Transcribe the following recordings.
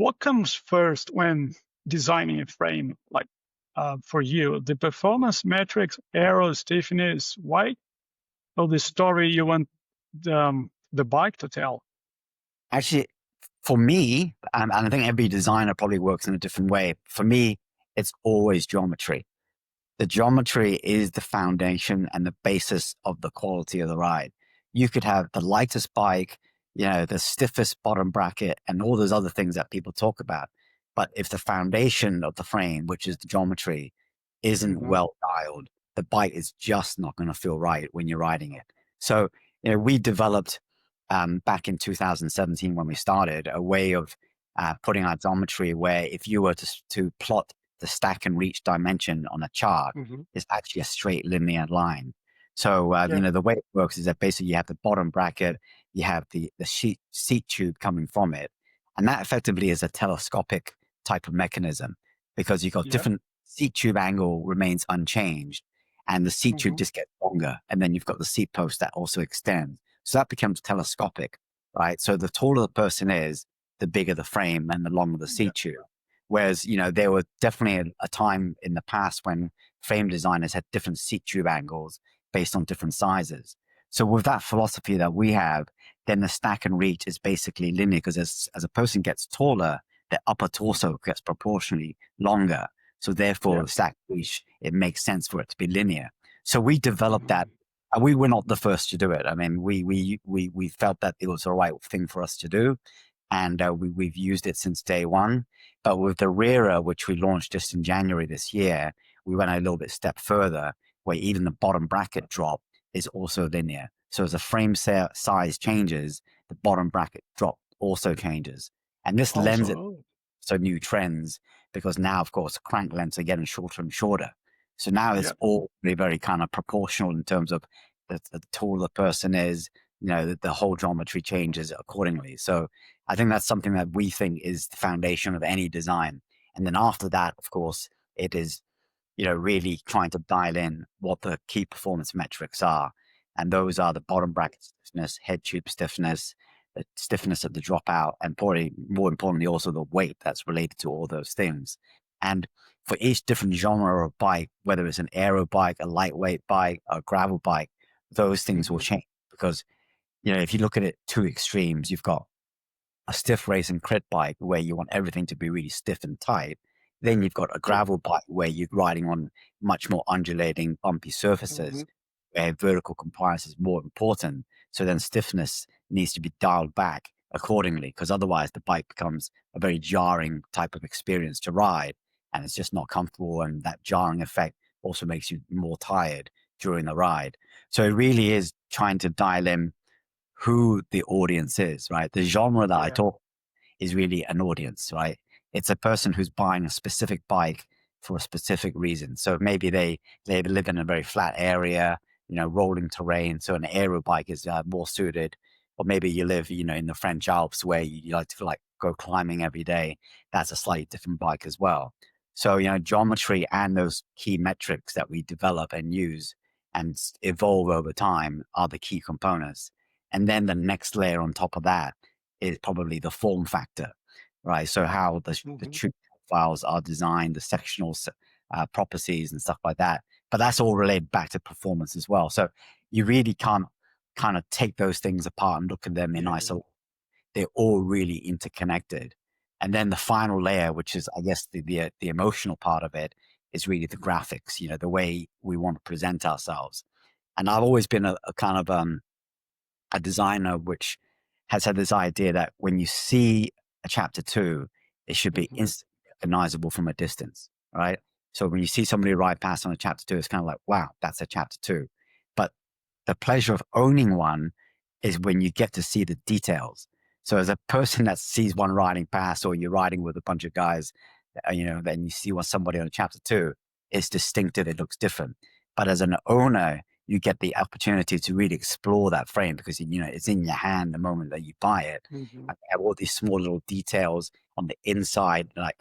what comes first when designing a frame? Like for you, the performance metrics, aero, stiffness, weight, or the story you want the bike to tell? Actually, for me, and I think every designer probably works in a different way. For me, it's always geometry. The geometry is the foundation and the basis of the quality of the ride. You could have the lightest bike, the stiffest bottom bracket, and all those other things that people talk about. But if the foundation of the frame, which is the geometry, isn't Hmm. well dialed, the bike is just not going to feel right when you're riding it. So, we developed back in 2017 when we started a way of putting our geometry where if you were to plot the stack and reach dimension on a chart, Hmm. is actually a straight linear line. So, Yeah. the way it works is that basically you have the bottom bracket, you have the seat tube coming from it, and that effectively is a telescopic type of mechanism because you've got Yeah. different seat tube angle remains unchanged, and the seat tube Hmm. just gets longer, and then you've got the seat post that also extends. So that becomes telescopic, right? So the taller the person is, the bigger the frame and the longer the Yeah. seat tube. Whereas, there were definitely a time in the past when frame designers had different seat tube angles based on different sizes. So with that philosophy that we have, then the stack and reach is basically linear because as a person gets taller, their upper torso gets proportionally longer. So therefore, Yeah. the stack and reach, it makes sense for it to be linear. So we developed that. Hmm. We were not the first to do it. I mean, we felt that it was the right thing for us to do, and we've used it since day one. But with the rearer, which we launched just in January this year, we went a little bit step further, where even the bottom bracket drop is also linear. So as the frame size changes, the bottom bracket drop also changes, and this lends it Also, to new trends because now, of course, crank lengths are getting shorter and shorter. So now it's yeah. all very kind of proportional in terms of the taller the person is, the whole geometry changes accordingly. So I think that's something that we think is the foundation of any design. And then after that, of course, it is, really trying to dial in what the key performance metrics are. And those are the bottom bracket stiffness, head tube stiffness, the stiffness of the dropout, and probably more importantly, also the weight that's related to all those things. And for each different genre of bike, whether it's an aero bike, a lightweight bike, a gravel bike, those things will Hmm. change because, if you look at it two extremes, you've got a stiff race and crit bike where you want everything to be really stiff and tight. Then you've got a Yeah. gravel bike where you're riding on much more undulating, bumpy Hmm. surfaces where vertical compliance is more important. So then stiffness needs to be dialed back accordingly because otherwise the bike becomes a very jarring type of experience to ride and it's just not comfortable. And that jarring effect also makes you more tired during the ride. So it really is trying to dial in who the audience is, right? The genre that I Yeah. talk is really an audience, right? It's a person who's buying a specific bike for a specific reason. So maybe they live in a very flat area, rolling terrain. So an aero bike is more suited. Or maybe you live, in the French Alps where you like to go climbing every day. That's a slightly different bike as well. So geometry and those key metrics that we develop and use and evolve over time are the key components. And then the next layer on top of that is probably the form factor, right? So how the Hmm. tube files are designed, the sectional properties and stuff like that. But that's all related back to performance as well. So you really can't kind of take those things apart and look at them in Yeah. isolation. They're all really interconnected. And then the final layer, which is, I guess, the emotional part of it, is really the graphics. The way we want to present ourselves. And I've always been a kind of a designer which has had this idea that when you see a chapter two, it should be Hmm. instantly recognizable from a distance, right? So when you see somebody ride past on a chapter two, it's kind of like, wow, that's a chapter two. But the pleasure of owning one is when you get to see the details. So as a person that sees one riding past, or you're riding with a bunch of guys, then you see somebody on a chapter two, it's distinctive. It looks different. But as an owner, you get the opportunity to really explore that frame because it's in your hand the moment that you buy it. Hmm. And they have all these small little details on the inside, like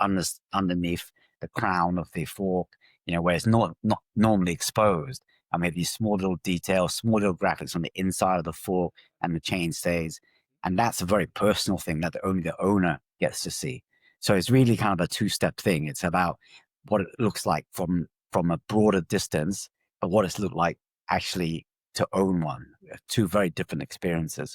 underneath the crown of the fork, where it's not normally exposed. I mean, these small little details, small little graphics on the inside of the fork and the chain stays, and that's a very personal thing that only the owner gets to see. So it's really kind of a two-step thing. It's about what it looks like from a broader distance, but what it's looked like actually to own one. Two very different experiences.